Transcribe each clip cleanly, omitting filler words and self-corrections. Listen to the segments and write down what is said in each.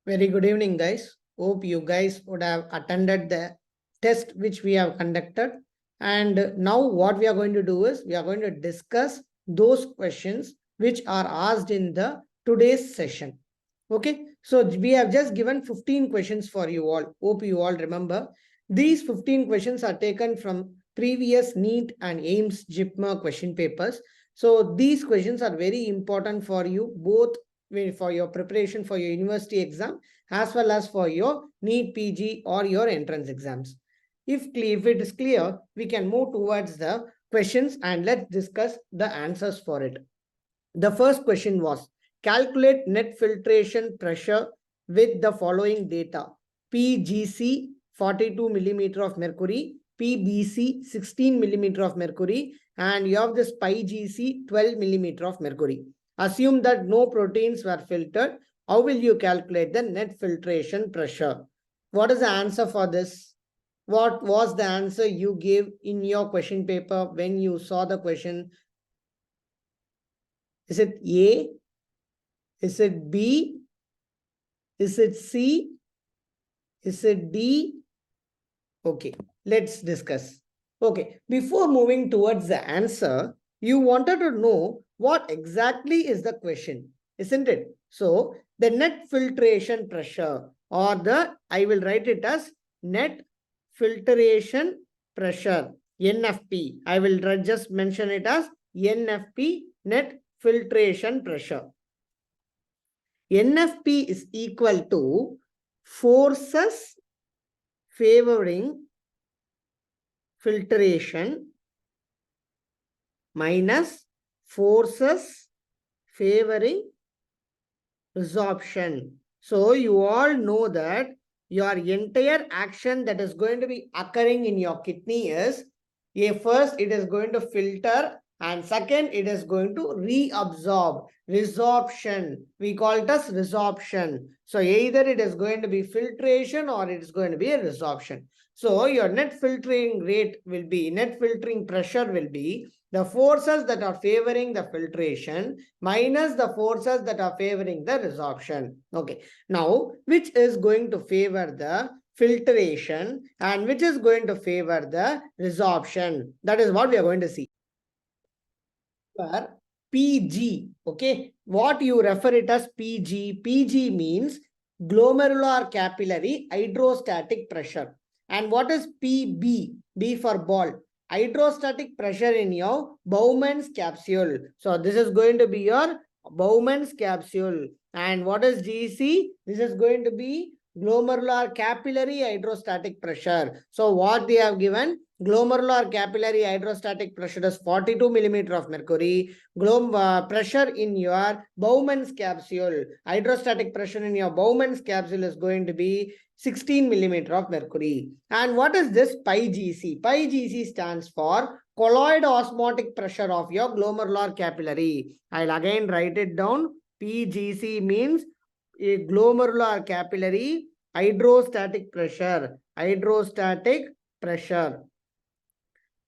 Very good evening, guys. Hope you guys would have attended the test which we have conducted. And now what we are going to do is we are going to discuss those questions which are asked in the today's session. Okay, so we have just given 15 questions for you all. Hope you all remember. These 15 questions are taken from previous NEET and AIMS JIPMA question papers. So these questions are very important for you, both for your preparation for your university exam as well as for your NEET PG or your entrance exams. If it is clear, we can move towards the questions and let's discuss the answers for it. The first question was, calculate net filtration pressure with the following data. PGC 42 millimeter of mercury, PBC 16 millimeter of mercury, and you have this PGC 12 millimeter of mercury. Assume that no proteins were filtered. How will you calculate the net filtration pressure? What is the answer for this? What was the answer you gave in your question paper when you saw the question? Is it A? Is it B? Is it C? Is it D? Okay, let's discuss. Okay, before moving towards the answer, you wanted to know what exactly is the question, isn't it? So, the net filtration pressure or I will write it as net filtration pressure, NFP. I will just mention it as NFP, net filtration pressure. NFP is equal to forces favoring filtration minus forces favoring resorption. So you all know that your entire action that is going to be occurring in your kidney is, first it is going to filter, and second it is going to reabsorb. Resorption, we call it as resorption. So either it is going to be filtration or it is going to be a resorption. So your net filtering rate will be, net filtering pressure will be the forces that are favoring the filtration minus the forces that are favoring the resorption. Okay. Now, which is going to favor the filtration and which is going to favor the resorption? That is what we are going to see. PG, okay. What you refer it as PG? PG means glomerular capillary hydrostatic pressure. And what is PB? B for ball. Hydrostatic pressure in your Bowman's capsule. So this is going to be your Bowman's capsule. And what is GC? This is going to be glomerular capillary hydrostatic pressure. So what they have given? Glomerular capillary hydrostatic pressure is 42 millimeter of mercury. Pressure in your Bowman's capsule, hydrostatic pressure in your Bowman's capsule is going to be 16 millimeter of mercury. And what is this pi GC? Pi GC stands for colloid osmotic pressure of your glomerular capillary. I'll again write it down. PGC means a glomerular capillary hydrostatic pressure. Hydrostatic pressure.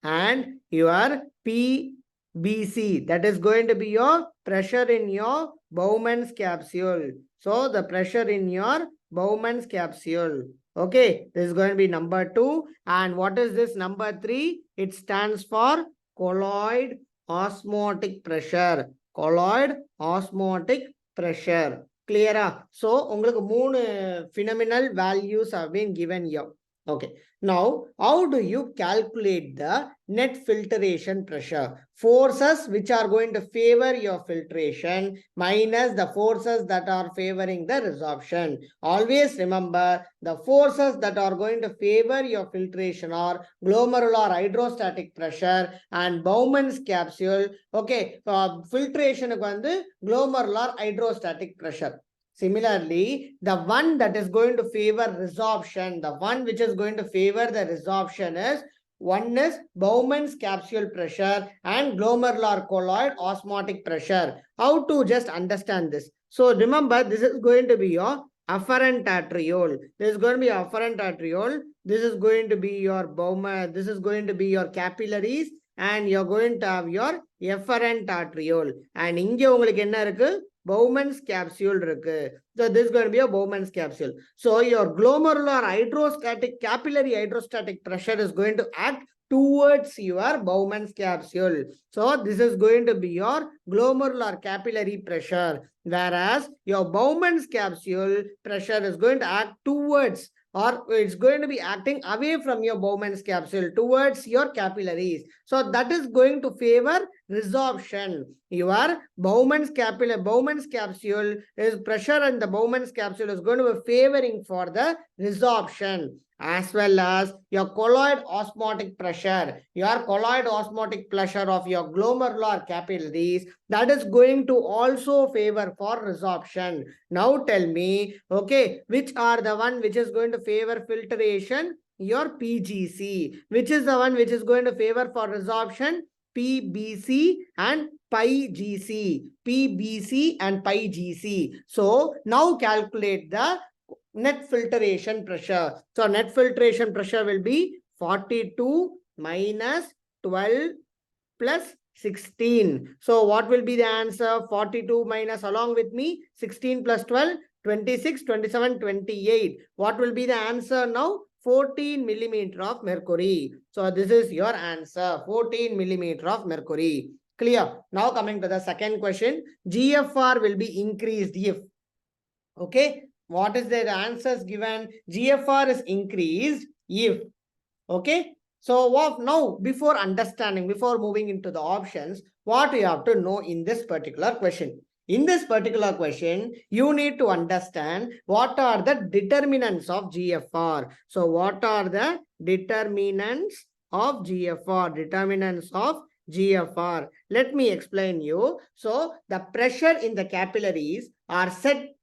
And your PBC, that is going to be your pressure in your Bowman's capsule. So the pressure in your Bowman's capsule. Okay, this is going to be number 2. And what is this number 3? It stands for colloid osmotic pressure. Colloid osmotic pressure. Clear? So, உங்களுக்கு 3 phenomenal values have been given here. Okay. Now, how do you calculate the net filtration pressure? Forces which are going to favor your filtration minus the forces that are favoring the resorption. Always remember, the forces that are going to favor your filtration are glomerular hydrostatic pressure and Bowman's capsule. Okay, filtration is glomerular hydrostatic pressure. Similarly, the one that is going to favor resorption, the one which is going to favor the resorption is, one is Bowman's capsule pressure and glomerular colloid osmotic pressure. How to just understand this? So remember, this is going to be your afferent arteriole. This is going to be afferent arteriole. This is going to be your Bowman. This is going to be your capillaries. And you're going to have your efferent arteriole. And இங்கே உங்களுக்கு என்ன இருக்கு? Bowman's capsule. So this is going to be a Bowman's capsule. So your glomerular hydrostatic, capillary hydrostatic pressure is going to act towards your Bowman's capsule. So this is going to be your glomerular capillary pressure, whereas your Bowman's capsule pressure is going to act towards, or it's going to be acting away from your Bowman's capsule towards your capillaries. So that is going to favor resorption. Your Bowman's capsule is pressure, and the Bowman's capsule is going to be favoring for the resorption, as well as your colloid osmotic pressure. Your colloid osmotic pressure of your glomerular capillaries, that is going to also favor for resorption. Now tell me, okay, which are the one which is going to favor filtration? Your PGC. Which is the one which is going to favor for resorption? PBC and PGC. PBC and PGC. So now calculate the net filtration pressure. So net filtration pressure will be 42 minus 12 plus 16. So what will be the answer? 42 minus, along with me, 16 plus 12, 26, 27, 28. What will be the answer now? 14 millimeter of mercury. So this is your answer, 14 millimeter of mercury. Clear? Now coming to the second question, GFR will be increased if, okay, what is the answers given? GFR is increased if, okay. So what now, before understanding, before moving into the options, what you have to know in this particular question? In this particular question, you need to understand what are the determinants of GFR. So what are the determinants of GFR? Determinants of GFR. Let me explain you. So the pressure in the capillaries are set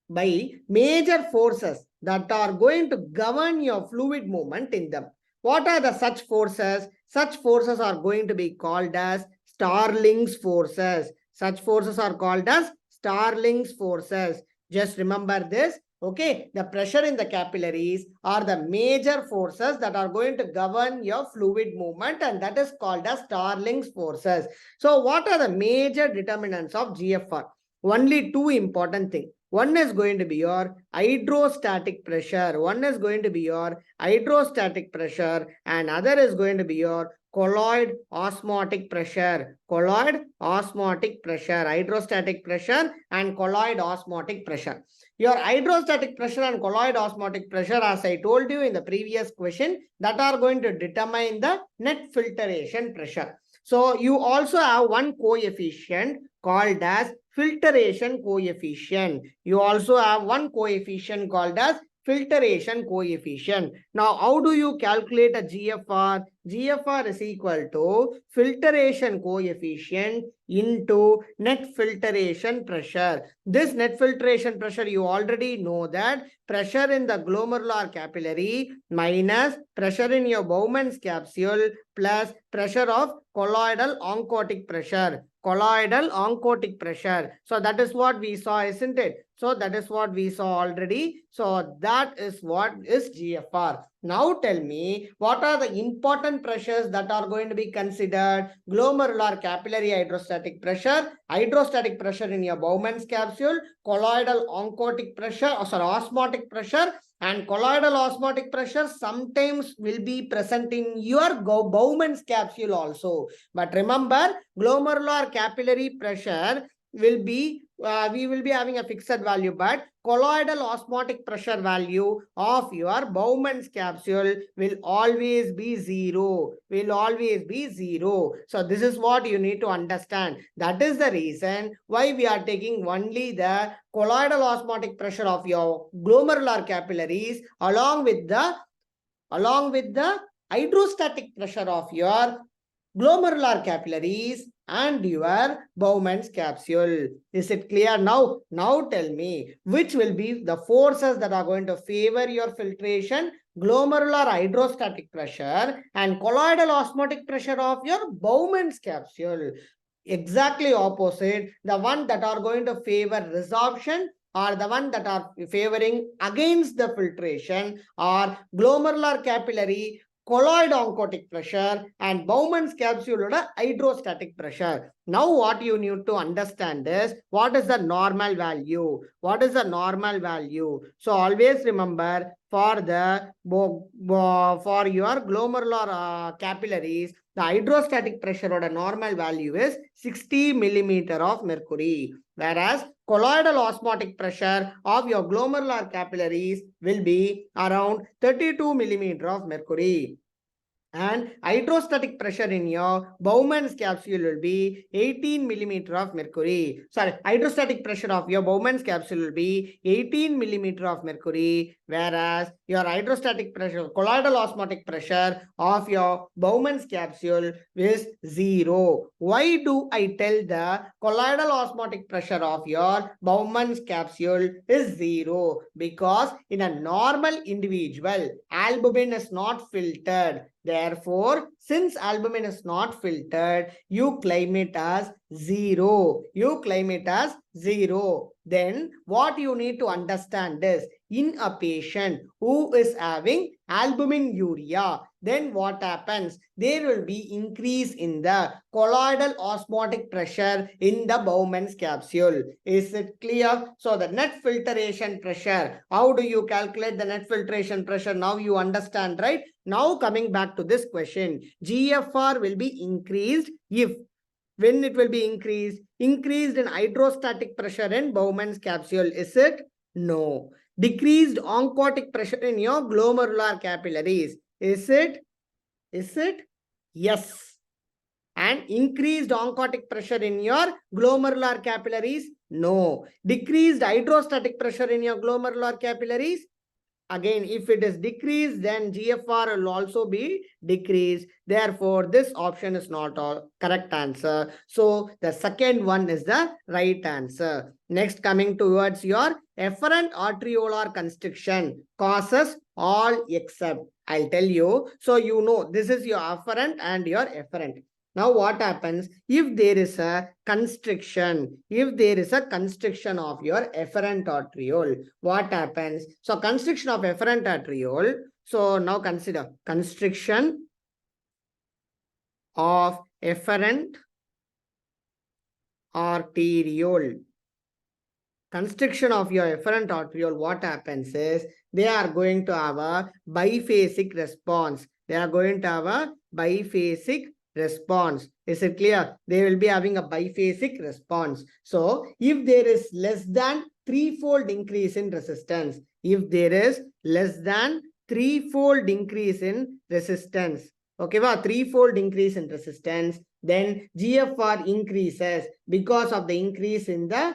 by major forces that are going to govern your fluid movement in them. What are the such forces? Such forces are going to be called as Starling's forces. Such forces are called as Starling's forces. Just remember this. Okay, the pressure in the capillaries are the major forces that are going to govern your fluid movement, and that is called as Starling's forces. So what are the major determinants of GFR? Only two important things. One is going to be your hydrostatic pressure. One is going to be your hydrostatic pressure, and other is going to be your colloid osmotic pressure. Colloid osmotic pressure, hydrostatic pressure and colloid osmotic pressure. Your hydrostatic pressure and colloid osmotic pressure, as I told you in the previous question, that are going to determine the net filtration pressure. So you also have one coefficient called as filtration coefficient. You also have one coefficient called as filtration coefficient. Now, how do you calculate a GFR? GFR is equal to filtration coefficient into net filtration pressure. This net filtration pressure, you already know that pressure in the glomerular capillary minus pressure in your Bowman's capsule plus pressure of colloidal oncotic pressure. Colloidal oncotic pressure. So that is what we saw, isn't it? So that is what we saw already. So that is what is GFR. Now tell me, what are the important pressures that are going to be considered? Glomerular capillary hydrostatic pressure in your Bowman's capsule, colloidal oncotic pressure, or sorry, osmotic pressure, and colloidal osmotic pressure sometimes will be present in your Bowman's capsule also. But remember, glomerular capillary pressure will be, we will be having a fixed value, but colloidal osmotic pressure value of your Bowman's capsule will always be zero. Will always be zero. So this is what you need to understand. That is the reason why we are taking only the colloidal osmotic pressure of your glomerular capillaries along with the hydrostatic pressure of your glomerular capillaries and your Bowman's capsule. Is it clear now? Now tell me, which will be the forces that are going to favor your filtration? Glomerular hydrostatic pressure and colloidal osmotic pressure of your Bowman's capsule. Exactly opposite, the one that are going to favor resorption are the one that are favoring against the filtration are glomerular capillary colloid oncotic pressure and Bowman's capsule hydrostatic pressure. Now what you need to understand is what is the normal value? What is the normal value? So always remember for the for your glomerular capillaries, the hydrostatic pressure or the normal value is 60 millimeter of mercury, whereas colloidal osmotic pressure of your glomerular capillaries will be around 32 millimeter of mercury. And hydrostatic pressure in your Bowman's capsule will be 18 millimeter of mercury. Sorry, hydrostatic pressure of your Bowman's capsule will be 18 millimeter of mercury, whereas your hydrostatic pressure, colloidal osmotic pressure of your Bowman's capsule is 0. Why do I tell the colloidal osmotic pressure of your Bowman's capsule is 0? Because in a normal individual, albumin is not filtered. Therefore, since albumin is not filtered, you claim it as 0. You claim it as 0. Then what you need to understand is in a patient who is having albuminuria, then what happens? There will be increase in the colloidal osmotic pressure in the Bowman's capsule. Is it clear? So the net filtration pressure, how do you calculate the net filtration pressure? Now you understand, right? Now coming back to this question, GFR will be increased if, when it will be increased? Increased in hydrostatic pressure in Bowman's capsule. Is it? No. Decreased oncotic pressure in your glomerular capillaries. Is it? Is it? Yes. And increased oncotic pressure in your glomerular capillaries? No. Decreased hydrostatic pressure in your glomerular capillaries? Again, if it is decreased, then GFR will also be decreased. Therefore, this option is not a correct answer. So, the second one is the right answer. Next, coming towards your efferent arteriolar constriction causes all except. I'll tell you. So, you know, this is your afferent and your efferent. Now what happens if there is a constriction? If there is a constriction of your efferent arteriole, what happens? So constriction of efferent arteriole. So now consider constriction of efferent arteriole. Constriction of your efferent arteriole, what happens is they are going to have a biphasic response. They are going to have a biphasic response. Is it clear? They will be having a biphasic response. So, if there is less than threefold increase in resistance, if there is less than threefold increase in resistance, okay, threefold increase in resistance, then GFR increases because of the increase in the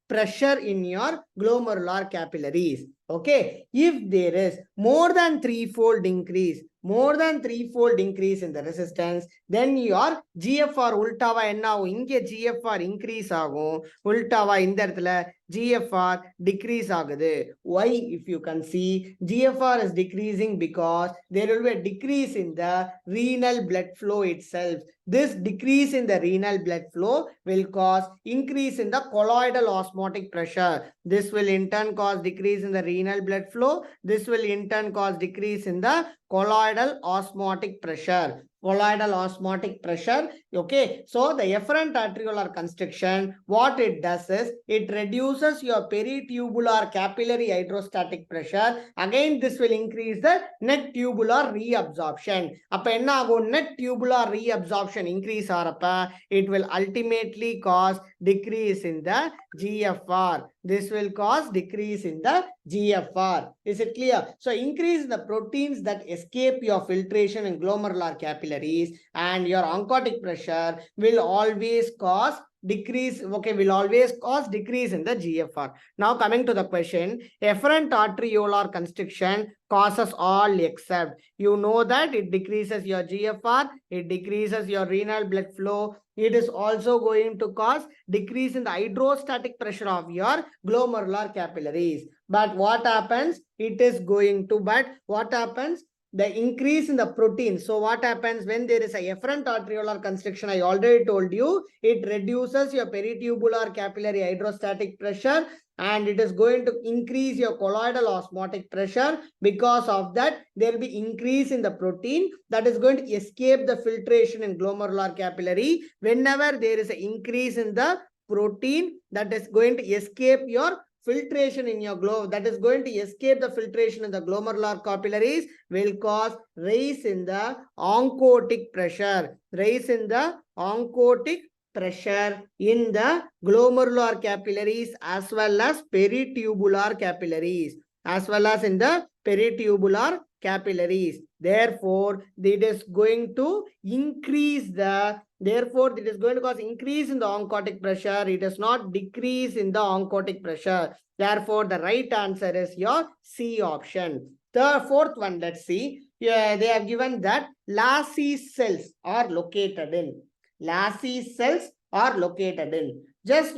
pressure in your glomerular capillaries. Okay, if there is more than threefold increase in the resistance, then your GFR ultava enna agum? Inge GFR increase agum, ultava indha edathila GFR decrease agudhu. Why? If you can see, GFR is decreasing because there will be a decrease in the renal blood flow itself. This decrease in the renal blood flow will cause increase in the colloidal osmotic pressure. This will in turn cause decrease in the renal blood flow. This will in turn cause decrease in the colloidal osmotic pressure. Colloidal osmotic pressure. Okay, so the efferent arteriolar constriction, what it does is it reduces your peritubular capillary hydrostatic pressure. Again, this will increase the net tubular reabsorption. Appa enna agum? Net tubular reabsorption increase arappa, it will ultimately cause decrease in the GFR. This will cause decrease in the GFR. Is it clear? So increase the proteins that escape your filtration in glomerular capillaries, and your oncotic pressure will always cause decrease. Okay, will always cause decrease in the GFR. Now coming to the question, efferent arteriolar constriction causes all except. You know that it decreases your GFR, it decreases your renal blood flow. It is also going to cause decrease in the hydrostatic pressure of your glomerular capillaries. But what happens? It is going to, but what happens? the increase in the protein. So what happens when there is a efferent arteriolar constriction? I already told you, it reduces your peritubular capillary hydrostatic pressure, and it is going to increase your colloidal osmotic pressure. Because of that, there will be increase in the protein that is going to escape the filtration in glomerular capillary. Whenever there is an increase in the protein, that is going to escape your filtration in your that is going to escape the filtration in the glomerular capillaries, will cause rise in the oncotic pressure, rise in the oncotic pressure in the glomerular capillaries as well as peritubular capillaries, as well as in the peritubular capillaries. Therefore, it is going to increase the, therefore, it is going to cause increase in the oncotic pressure. It does not decrease in the oncotic pressure. Therefore, the right answer is your C option. The fourth one, let's see. Yeah, they have given that Lassie cells are located in. Lassie cells are located in. Just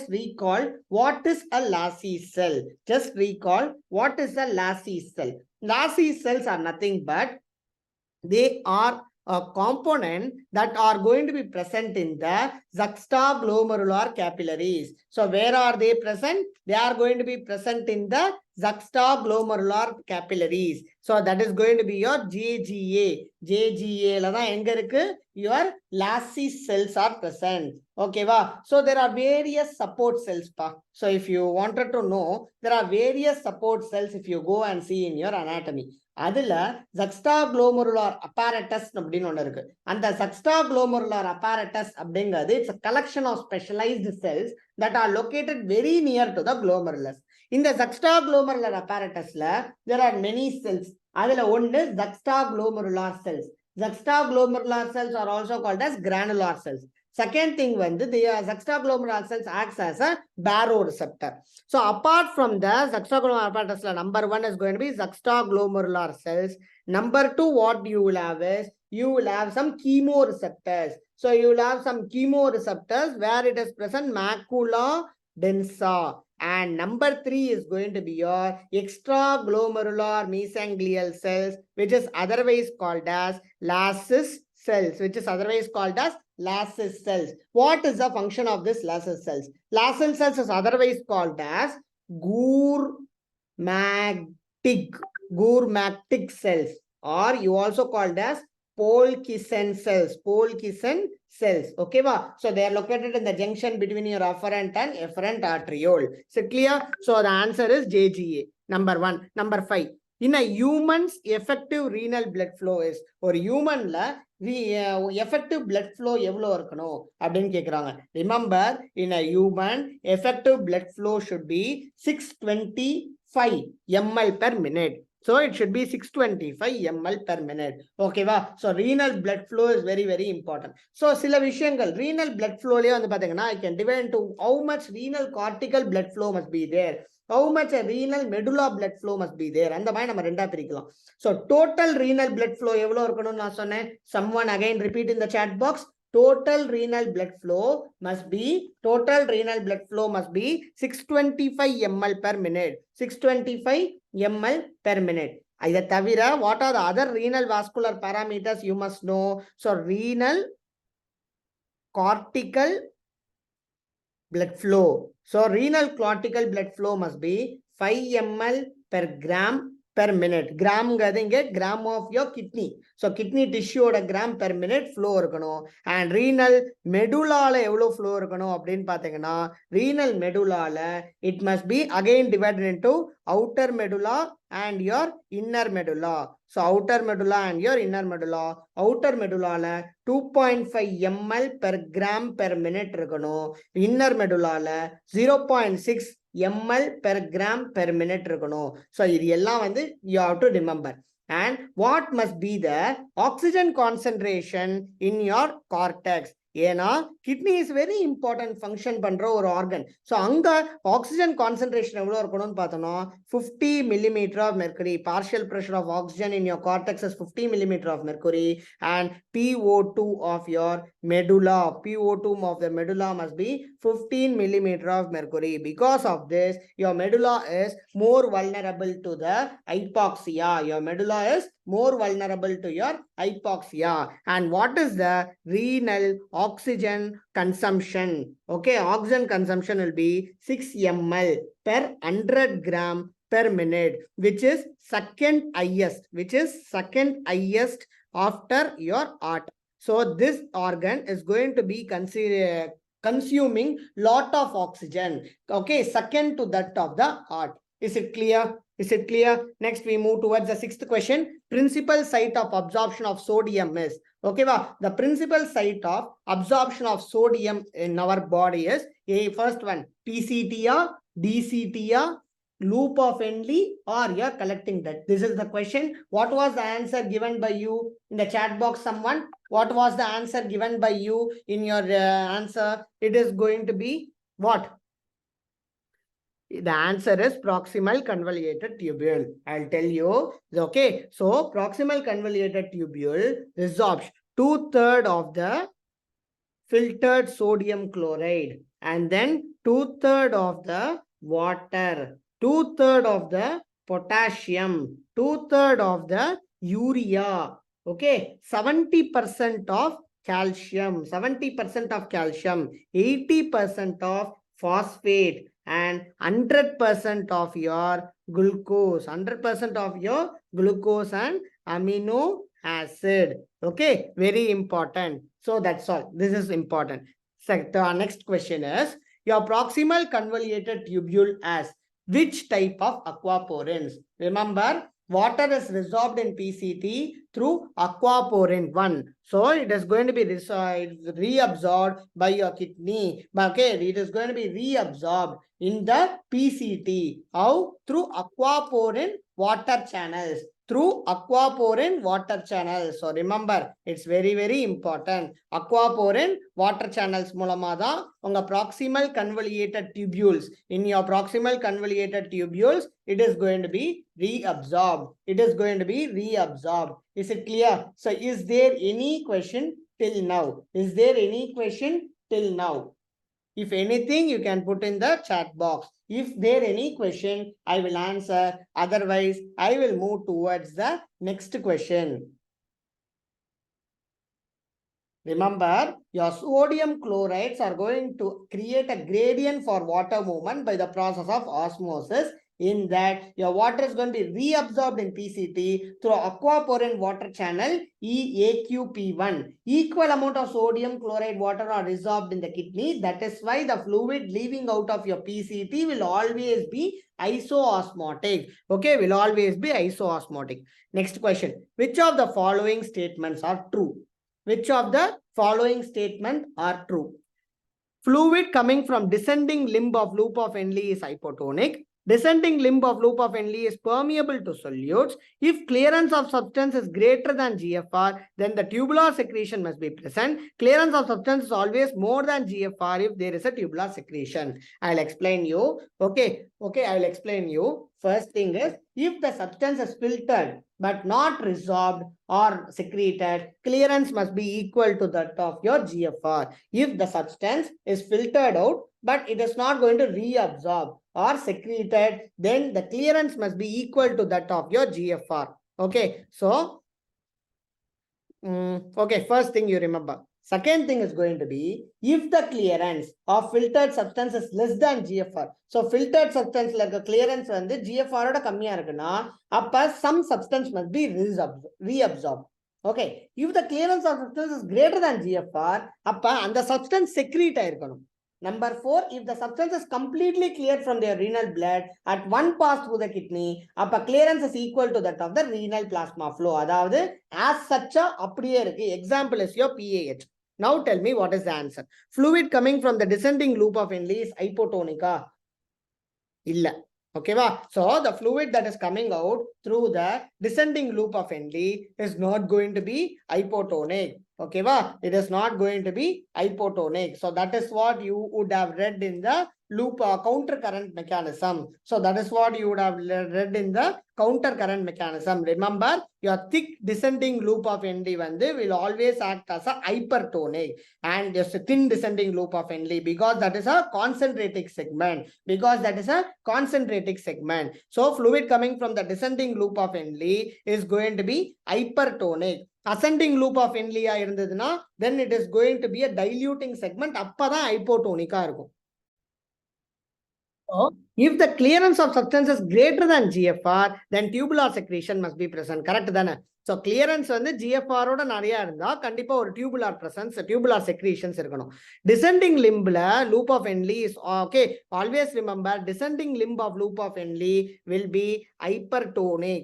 recall what is a Lassie cell. Just recall what is a Lassie cell. Lassie cells are nothing but they are a component that are going to be present in the juxtaglomerular capillaries. So where are they present? They are going to be present in the juxtaglomerular capillaries. So that is going to be your JGA. JGA, your Lassie cells are present. Okay, va? So there are various support cells. Pa. So if you wanted to know, there are various support cells if you go and see in your anatomy. அதுல juxtaglomerular apparatus அப்படின்னு ஒன்று இருக்கு. அந்த juxtaglomerular apparatus அப்படிங்கிறது it's a collection of specialized cells that are located very near to the glomerulus. இந்த juxtaglomerular apparatusல there are many cells. அதுல ஒன்று juxtaglomerular cells. Juxtaglomerular cells are also called as granular cells. Second thing, when the juxtaglomerular cells acts as a baroreceptor. So apart from the juxtaglomerular apparatus, number one is going to be juxtaglomerular cells. Number two, what you will have is you will have some chemoreceptors. So you will have some chemoreceptors where it is present macula densa. And number three is going to be your extraglomerular mesanglial cells, which is otherwise called as Lassie cells, which is otherwise called as Lassie cells. What is the function of this Lassie cells? Lassie cells is otherwise called as Gourmactic cells, or you also called as Polkison cells. Polkison cells. Okay, va? So they are located in the junction between your afferent and efferent arteriole. So clear? So the answer is JGA. Number one. Number 5. In a human's effective renal blood flow is, or human la effective blood flow எவ்வளோ இருக்கணும் அப்படின்னு கேட்குறாங்க. Remember, in a human, effective blood flow should be 625 ml per minute. So it should be 625 ml per minute. Okay, va? So renal blood flow is very, very important. So சில விஷயங்கள் renal blood flowலயே வந்து பாத்தீங்கன்னா I can divide into how much renal cortical blood flow must be there, how much a renal medulla blood flow must be there. அந்த மாதிரி நம்ம ரெண்டா பிரிக்கலாம். So total renal blood flow எவ்வளவு இருக்கணும்னு நான் சொன்னேன். Someone again repeat in the chat box. Total renal blood flow must be 625 ml per minute. 625 ml per minute. இதை தவிர what are the other renal vascular parameters you must know? So renal cortical blood flow. So renal cortical blood flow must be 5 ml per gram per minute. Gram gram of your kidney. So kidney tissue oda gram per minute flow இருக்கணும். And renal medulla எவ்வளோ flow இருக்கணும் அப்படின்னு பார்த்தீங்கன்னா renal medulla it must be again divided into outer medulla and your inner medulla. So outer medulla and your inner medulla. Outer medulla 2.5 ml per gram per minute இருக்கணும். Inner medulla 0.6 ml per gram per minute இருக்கணும். So இது எல்லாம் வந்து you have to remember. And what must be the oxygen concentration in your cortex? ஏன்னா kidney is very important function பண்ற ஒரு organ. So அங்க oxygen concentration எவ்வளோ இருக்கணும்னு பார்த்தோம்னா 50 millimeter of mercury. Partial pressure of oxygen in your cortex is 50 millimeter of mercury, and PO2 of your medulla, PO2 of the medulla must be 15 millimeter of mercury. Because of this, your medulla is more vulnerable to the hypoxia. Your medulla is more vulnerable to your hypoxia. And what is the renal oxygen consumption? Okay, oxygen consumption will be 6 ml per 100 gram per minute, which is second highest, after your heart. So this organ is going to be consuming lot of oxygen. Okay, second to that of the heart. Is it clear? Is it clear? Next, we move towards the sixth question. Principal site of absorption of sodium is. Okay, the principal site of absorption of sodium in our body is first one, PCT, DCT, loop of Henle, or you're collecting that. This is the question. What was the answer given by you in the chat box? Someone, what was the answer given by you in your answer? It is going to be what? The answer is proximal convoluted tubule. I'll tell you. Okay. So proximal convoluted tubule resorbs 2/3 of the filtered sodium chloride and then 2/3 of the water, 2/3 of the potassium, 2/3 of the urea. Okay. 70% of calcium, 70% of calcium, 80% of phosphate, and 100% of your glucose, 100% of your glucose and amino acid. Okay, very important. So that's all. This is important. So the next question is, your proximal convoluted tubule has which type of aquaporins? Remember, water is resorbed in PCT through aquaporin 1. So it is going to be reabsorbed by your kidney. Okay, it is going to be reabsorbed in the PCT. How? Through aquaporin water channels. Through aquaporin water channels. So remember, it's very, very important. Aquaporin water channels மூலமாதான் உங்க proximal convoluted tubules. In your proximal convoluted tubules, it is going to be reabsorbed. It is going to be reabsorbed. Is it clear? So is there any question till now? Is there any question till now? If anything, you can put in the chat box. If there any question, I will answer. Otherwise, I will move towards the next question. Remember, your sodium chlorides are going to create a gradient for water movement by the process of osmosis. In that, your water is going to be reabsorbed in PCT through aquaporin water channel EAQP1. Equal amount of sodium chloride water are resorbed in the kidney. That is why the fluid leaving out of your PCT will always be isoosmotic. Okay, will always be isoosmotic. Next question. Which of the following statements are true? Which of the following statements are true? Fluid coming from descending limb of loop of Henle is hypotonic. Descending limb of loop of Henle is permeable to solutes. If clearance of substance is greater than GFR, then the tubular secretion must be present. Clearance of substance is always more than GFR if there is a tubular secretion. I'll explain you. Okay, I'll explain you. First thing is, if the substance is filtered but not resorbed or secreted, clearance must be equal to that of your GFR. If the substance is filtered out, but it is not going to reabsorb or secreted, then the clearance must be equal to that of your GFR. Okay, so, okay, first thing you remember. Second thing is going to be, if the clearance of filtered substance is less than GFR. So filtered substance like a clearance வந்து GFR ஓட கம்மியா இருக்குன்னா, அப்ப some substance must be reabsorbed. Okay, if the clearance of substance is greater than GFR, அப்ப அந்த substance secrete ஆயிருக்கணும். Number 4, if the substance is completely cleared from their renal blood at one pass through the kidney, அப்ப clearance is equal to that of the renal plasma flow. அதாவது as such அப்படியே இருக்கு. Example is your PAH. Now tell me what is the answer. Fluid coming from the descending loop of Henle is hypotonic. Illa. Okay, so the fluid that is coming out through the descending loop of Henle is not going to be hypotonic. Okay, it is not going to be hypotonic. So that is what you would have read in the loop counter current mechanism. So that is what you would have read in the counter current mechanism. Remember, your thick descending loop of ND will always act as a hypertonic, and just a thin descending loop of ND, because that is a concentrating segment. So fluid coming from the descending loop of ND is going to be hypertonic. Ascending loop of Henle irundaduna, then it is going to be a diluting segment. Appada hypotonic irukum. So, if the clearance of substance is greater than GFR, then tubular secretion must be present. Correct dana? So clearance வந்து GFR ஓட நிறைய இருந்தா கண்டிப்பா ஒரு tubular presence, tubular secretions இருக்கணும். Descending limbல loop of Henle is okay. Always remember, descending limb of loop of Henle will be hypertonic.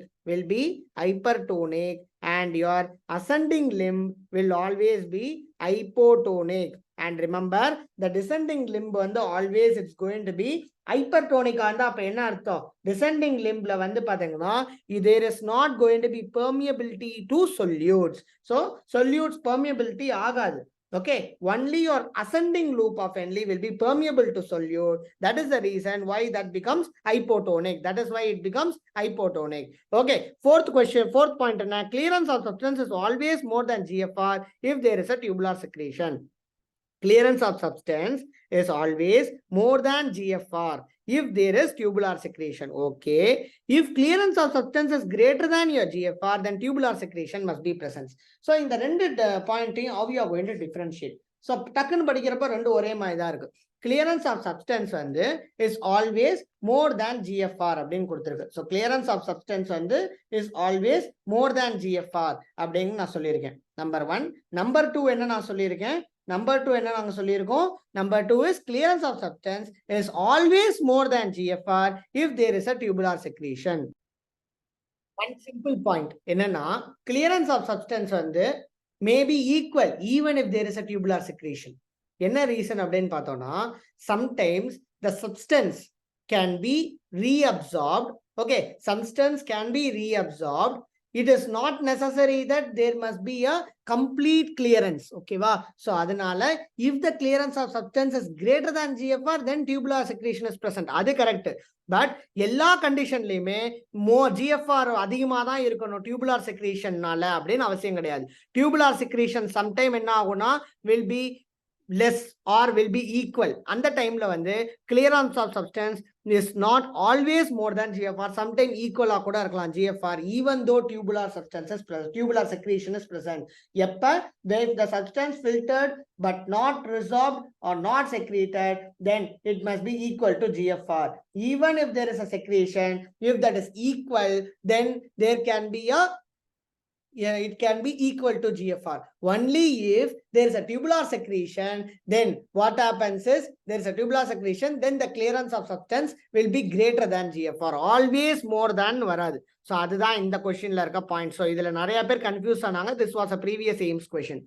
And your ascending limb will always be hypotonic. And remember, the descending limb வந்து always it's going to be hypertonic. அப்ப என்ன அர்த்தம்? Descending limb ல வந்து பாத்தீங்கன்னா there is not going to be permeability to solutes. So solutes permeability ஆகாது. Okay, only your ascending loop of Henle will be permeable to solute. That is the reason why that becomes hypotonic. Okay, fourth point. Clearance of substance is always more than GFR if there is a tubular secretion. Clearance of substance is always more than GFR if there is tubular secretion. Okay. If clearance of substance is greater than your GFR, then tubular secretion must be present. So in the rendu point, how you are going to differentiate? So டக்குன்னு படிக்கிறப்ப ரெண்டு ஒரே மாதிரி தான் இருக்கு. Clearance of substance வந்து is always more than GFR அப்படின்னு கொடுத்திருக்கு. So clearance of substance வந்து is always more than GFR அப்படின்னு நான் சொல்லியிருக்கேன். Number 1. Number 2 என்ன நான் சொல்லியிருக்கேன்? Number 2 என்ன நாங்க சொல்லியிருக்கோம்? Number 2 is clearance of substance is always more than GFR if there is a tubular secretion. One simple point என்னன்னா, clearance of substance வந்து may be equal even if there is a tubular secretion. என்ன reason அப்படின்னு பார்த்தோம்னா, sometimes the substance can be reabsorbed. Okay, substance can be reabsorbed. It is not necessary that there must be a complete clearance. Okay, va? So adanala, if the clearance of substance is greater than GFR, then tubular secretion is present. That's correct. But எல்லா கண்டிஷன்லயுமே GFR அதிகமா தான் இருக்கணும் tubular secretionனால அப்படின்னு அவசியம் கிடையாது. Tubular secretion sometime என்ன ஆகும்னா will be less or will be equal. And the time la vande clearance of substance is not always more than GFR. Sometimes equal a kuda irkalam GFR, even though tubular secretion is present. Eppa if the substance filtered but not resorbed or not secreted, then it must be equal to GFR. Even if there is a secretion, if that is equal, then there can be a it can be equal to GFR. Only if there is a tubular secretion, then what happens is there is a tubular secretion, then the clearance of substance will be greater than GFR. Always more than varadu. So அதுதான் இந்த questionல இருக்க point. So இதுல நிறைய பேர் confuse ஆனாங்க. This was a previous AIMS question.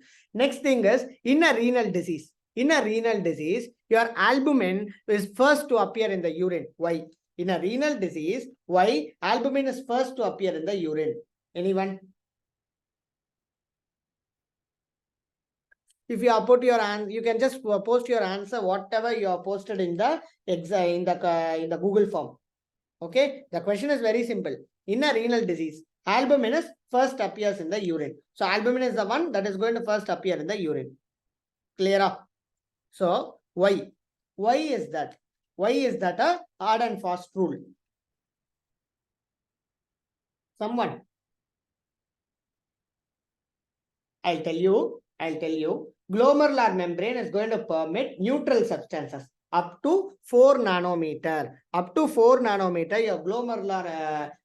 Next thing is, in a renal disease, your albumin is first to appear in the urine. Why? In a renal disease, why albumin is first to appear in the urine? Anyone? If you have put your answer, you can just post your answer whatever you have posted in the in the Google form. Okay, the question is very simple. In a renal disease, albumin is first appears in the urine. So albumin is the one that is going to first appear in the urine. Clear up? So why is that? Why is that a hard and fast rule? Someone? I'll tell you. Glomerular membrane is going to permit neutral substances up to 4 nanometer. Up to 4 nanometer, your glomerular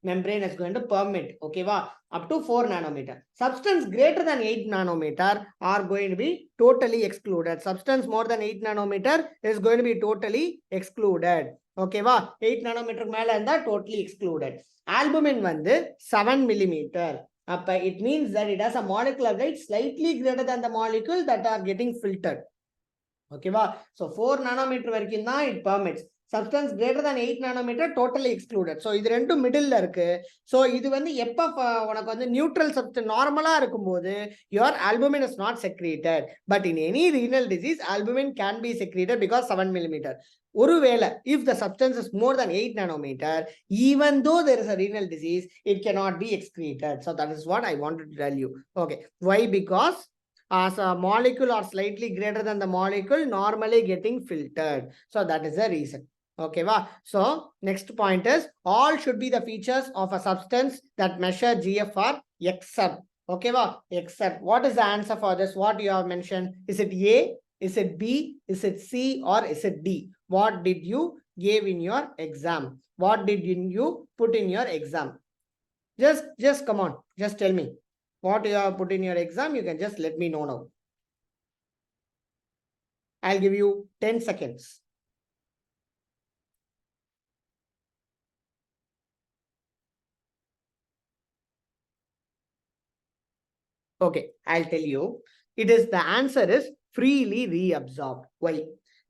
membrane is going to permit. Okay, va? Up to 4 nanometer. Substance greater than 8 nanometer are going to be totally excluded. Substance more than 8 nanometer is going to be totally excluded. Okay, va? 8 nanometer மேல இருந்தா totally excluded. Albumin வந்து 7 millimeter. It means that it has a molecular weight slightly greater than the molecule that are getting filtered. Okay, va? So 4 nanometer வரைக்கும் தான் it permits. substance greater than 8 nanometer totally excluded. So இது ரெண்டும் மிடில்ல இருக்கு. So இது வந்து எப்ப உனக்கு வந்து நியூட்ரல் சப்ஸ்டன்ஸ் நார்மலா இருக்கும்போது your albumin is not secreted, but in any renal disease albumin can be secreted because 7 millimeter. ஒருவேளை if the substance is more than 8 nanometer, even though there is a renal disease, it cannot be excreted. So that is what I wanted to tell you. Okay, why? Because as a molecule or slightly greater than the molecule normally getting filtered. So that is the reason. Okay, wow. So next point is all should be the features of a substance that measure GFR except. Okay, wow. Except what is the answer for this? What you have mentioned? Is it A? Is it B? Is it C? Or is it D? What did you give in your exam? What did you put in your exam? Just come on. Just tell me. What you have put in your exam, you can just let me know now. I'll give you 10 seconds. Okay, I'll tell you. It is the answer is freely reabsorbed. Why?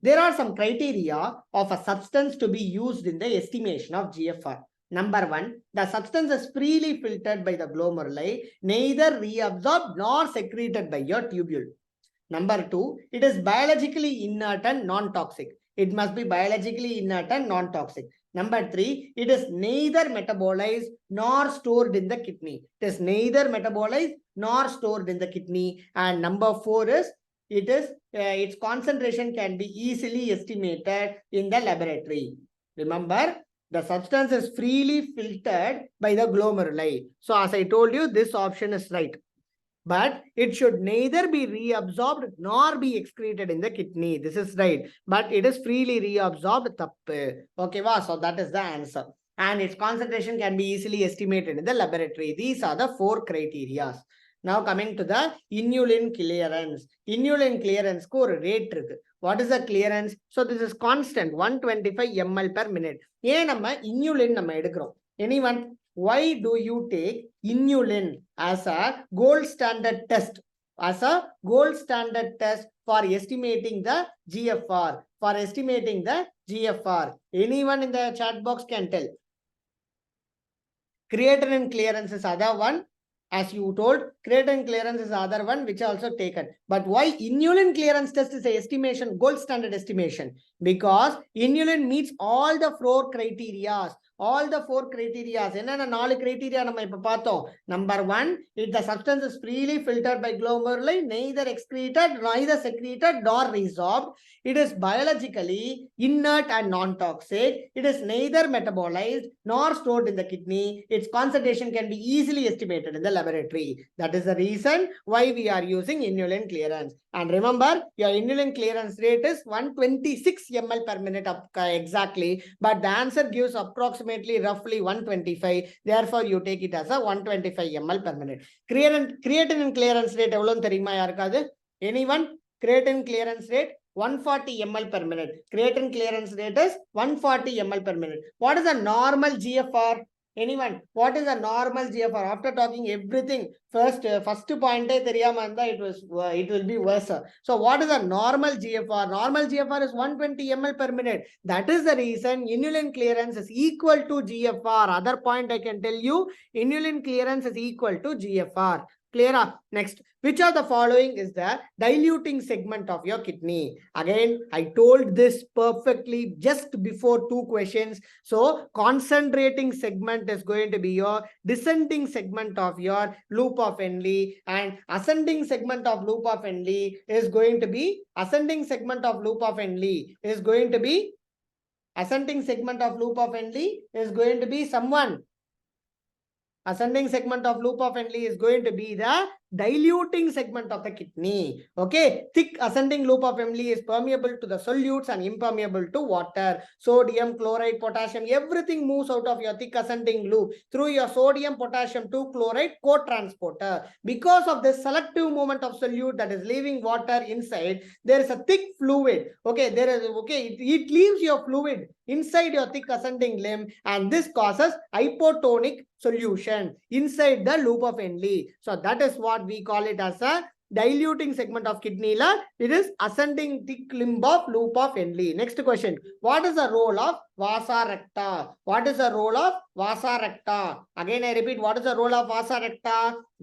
There are some criteria of a substance to be used in the estimation of GFR. Number one, the substance is freely filtered by the glomeruli, neither reabsorbed nor secreted by your tubule. Number two, it is biologically inert and non-toxic. It must be biologically inert and non-toxic. Number three, it is neither metabolized nor stored in the kidney. It is neither metabolized nor stored in the kidney. And number four is its concentration can be easily estimated in the laboratory. Remember, the substance is freely filtered by the glomeruli. So as I told you, this option is right. But it should neither be reabsorbed nor be excreted in the kidney. This is right. But it is freely reabsorbed. Okay, wow. So that is the answer. And its concentration can be easily estimated in the laboratory. These are the 4 criteria. Now coming to the inulin clearance. Inulin clearance ko rate irukku. What is the clearance? So this is constant 125 ml per minute. ஏன் நம்ம inulin நம்ம எடுக்கிறோம்? Anyone? Why do you take inulin as a gold standard test? As a gold standard test for estimating the GFR. For estimating the GFR. Anyone in the chat box can tell. Creatinine clearance is other one. As you told, creatinine clearance is the other one which also taken. But why inulin clearance test is a estimation, gold standard estimation? Because inulin meets all the 4 criteria. All the 4 criteria. என்னென்ன 4 criteria நம்ம இப்ப பார்த்தோம். Number 1, if the substance is freely filtered by glomeruli, neither excreted, neither secreted nor resorbed. It is biologically inert and non-toxic. It is neither metabolized nor stored in the kidney. Its concentration can be easily estimated in the laboratory. That is the reason why we are using inulin clearance. And remember, your inulin clearance rate is 126 ml per minute exactly. But the answer gives approximately roughly 125. Therefore, you take it as a 125 ml per minute. Creatinine clearance rate எவ்வளவு தெரியுமா யாருக்காவது? Anyone? Creatinine clearance rate 140 ml per minute. Creatinine clearance rate is 140 ml per minute. What is the normal GFR? Anyone? What is the normal GFR? After talking everything, first point it will be worse. So what is the normal GFR? Normal GFR is 120 ml per minute. That is the reason inulin clearance is equal to GFR. Other point I can tell you, inulin clearance is equal to GFR. Clear? Next, which of the following is the diluting segment of your kidney? Again, I told this perfectly just before 2 questions. So concentrating segment is going to be your descending segment of your loop of Henle, and ascending segment of loop of Henle is going to be ascending segment of loop of Henle is going to be ascending segment of loop of Henle is going to be someone. Ascending segment of loop of Henle is going to be the diluting segment of the kidney. Okay, thick ascending loop of Henle is permeable to the solutes and impermeable to water. Sodium, chloride, potassium, everything moves out of your thick ascending loop through your sodium, potassium to chloride co-transporter. Because of this selective movement of solute that is leaving water inside, there is a thick fluid. Okay, it leaves your fluid inside your thick ascending limb, and this causes hypotonic solution inside the loop of Henle. So that is what we call it as a diluting segment of kidney la, it is ascending thick limb of loop of Henle. Next question, what is the role of vasa recta? What is the role of vasa recta? Again I repeat, what is the role of vasa recta?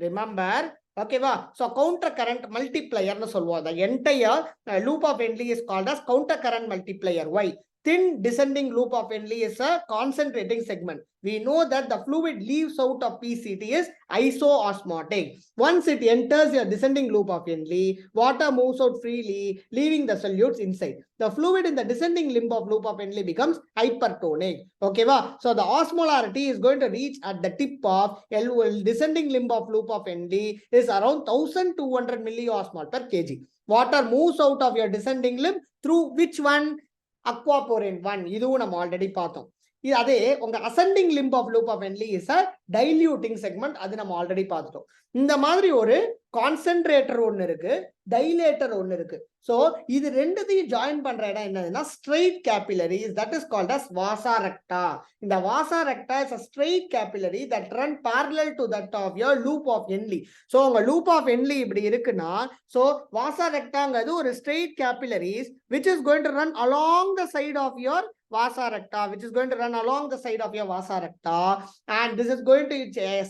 Remember, okay va, so counter current multiplier na solva. The entire loop of Henle is called as counter current multiplier. Why? Thin descending loop of Henle is a concentrating segment. We know that the fluid leaves out of PCT is isoosmotic. Once it enters your descending loop of Henle, water moves out freely, leaving the solutes inside. The fluid in the descending limb of loop of Henle becomes hypertonic. Okay, va? So the osmolarity is going to reach at the tip of descending limb of loop of Henle is around 1200 milliosmol per kg. Water moves out of your descending limb through which one? Aquaporant one. இதுவும் நம்ம already பார்த்தோம். இது அதே உங்க ascending limb of loop of Henle is a diluting segment. அது நம்ம already பார்த்துட்டோம். இந்த மாதிரி ஒரு கான்சென்ட்ரேட்டர் ஒன்னு இருக்கு, டைலேட்டர் ஒன்னு இருக்கு. So இது ரெண்டுத்தையும் ஜாயின் பண்ற இடம் என்னதுன்னா straight capillaries, that is called as vasa recta. இந்த vasa recta is a straight capillary that run parallel to that of your loop of Henle. So உங்க loop of Henle இப்படி இருக்குன்னா, so vasa rectaங்கிறது ஒரு straight capillaries which is going to run along the side of your vasa recta, which is going to run along the side of your vasa recta, and this is going to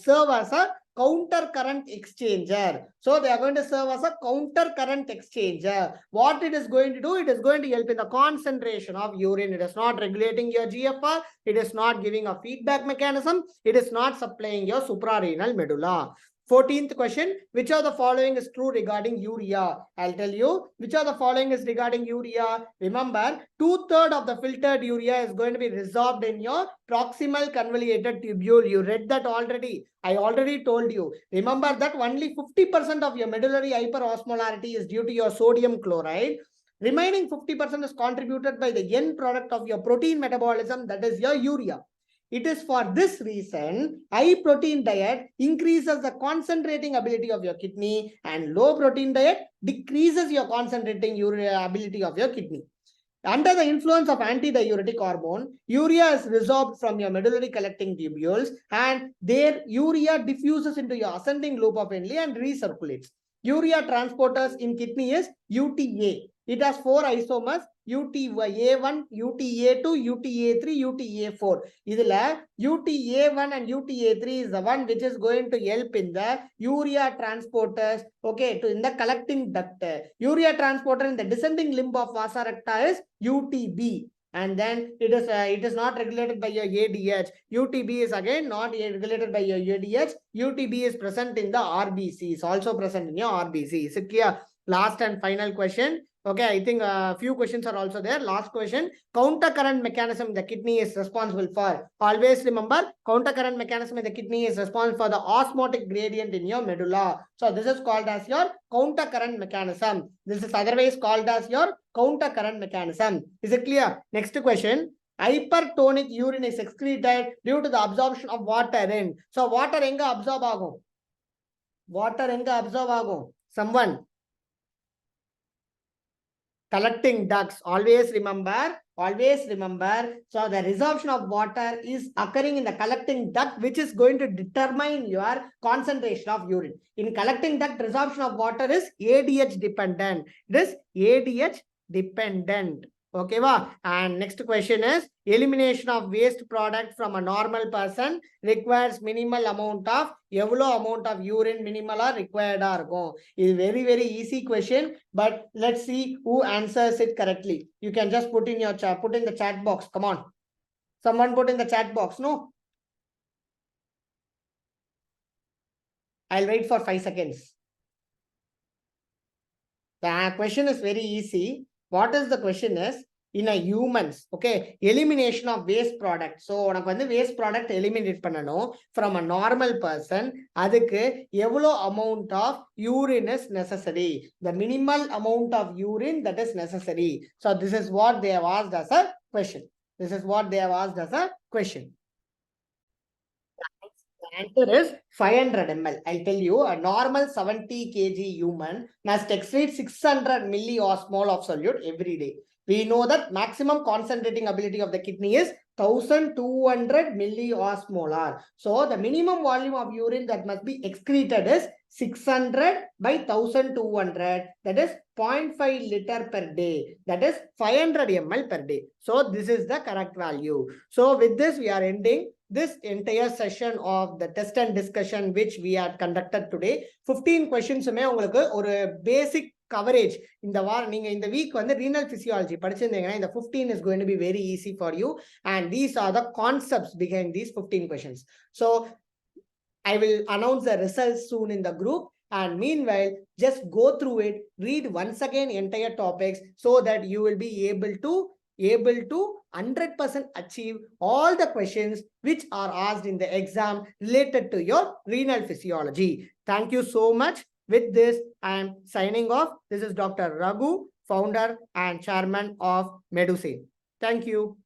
serve as a counter current exchanger. So they are going to serve as a counter current exchanger. What it is going to do, it is going to help in the concentration of urine. It is not regulating your GFR, it is not giving a feedback mechanism, it is not supplying your suprarenal medulla. 14th question, which of the following is true regarding urea? I'll tell you which of the following is regarding urea. Remember, 2/3 of the filtered urea is going to be resorbed in your proximal convoluted tubule. You read that already. I already told you. Remember that only 50% of your medullary hyperosmolarity is due to your sodium chloride. Remaining 50% is contributed by the end product of your protein metabolism, that is your urea. It is for this reason, high protein diet increases the concentrating ability of your kidney and low protein diet decreases your concentrating urea ability of your kidney. Under the influence of antidiuretic hormone, urea is resorbed from your medullary collecting tubules and their urea diffuses into your ascending loop of Henle and recirculates. Urea transporters in kidney is UTA. It has 4 isomers, UTA1, UTA2, UTA3, UTA4. Idhila UTA1 and UTA3 is the one which is going to help in the urea transporters, okay, to in the collecting duct. Urea transporter in the descending limb of vasa recta is UTB. And then it is not regulated by your ADH. UTB is again not regulated by your ADH. UTB is present in the RBC. It's also present in your RBC. Is it clear? Last and final question. Okay, I think a few questions are also there. Last question, counter current mechanism in the kidney is responsible for. Always remember, counter current mechanism in the kidney is responsible for the osmotic gradient in your medulla. So this is called as your counter current mechanism. This is otherwise called as your counter current mechanism. Is it clear? Next question. Hypertonic urine is excreted due to the absorption of water in. So water enga absorb agum? Water enga absorb agum? Someone? Collecting ducts. Always remember. So the resorption of water is occurring in the collecting duct, which is going to determine your concentration of urine. In collecting duct, resorption of water is ADH dependent. It is ADH dependent. Okay, va? And next question is, elimination of waste product from a normal person requires minimal amount of, evlo amount of urine minimal are required are go. It's very, very easy question, but let's see who answers it correctly. You can just put in your chat, put in the chat box. Come on. Someone put in the chat box, no? I'll wait for 5 seconds. The question is very easy. What is the question is, in a humans, okay, elimination of waste product. So உனக்கு வந்து waste product eliminate பண்ணனும் from a normal person. அதுக்கு எவ்வளவு amount of urine is necessary, the minimal amount of urine that is necessary. So this is what they have asked as a question. The answer is 500 ml. I'll tell you, a normal 70 kg human must excrete 600 milliosmol of solute every day. We know that maximum concentrating ability of the kidney is 1200 milliosmolar. So the minimum volume of urine that must be excreted is 600 by 1200, that is 0.5 liter per day, that is 500 ml per day. So this is the correct value. So with this we are ending this entire session of the test and discussion which we had conducted today. 15 questions or basic coverage in the week on the renal physiology. The 15 is going to be very easy for you, and these are the concepts behind these 15 questions. So I will announce the results soon in the group, and meanwhile just go through it, read once again entire topics, so that you will be able to 100% achieve all the questions which are asked in the exam related to your renal physiology. Thank you so much. With this, I am signing off. This is Dr. Raghu, founder and chairman of Medusane. Thank you.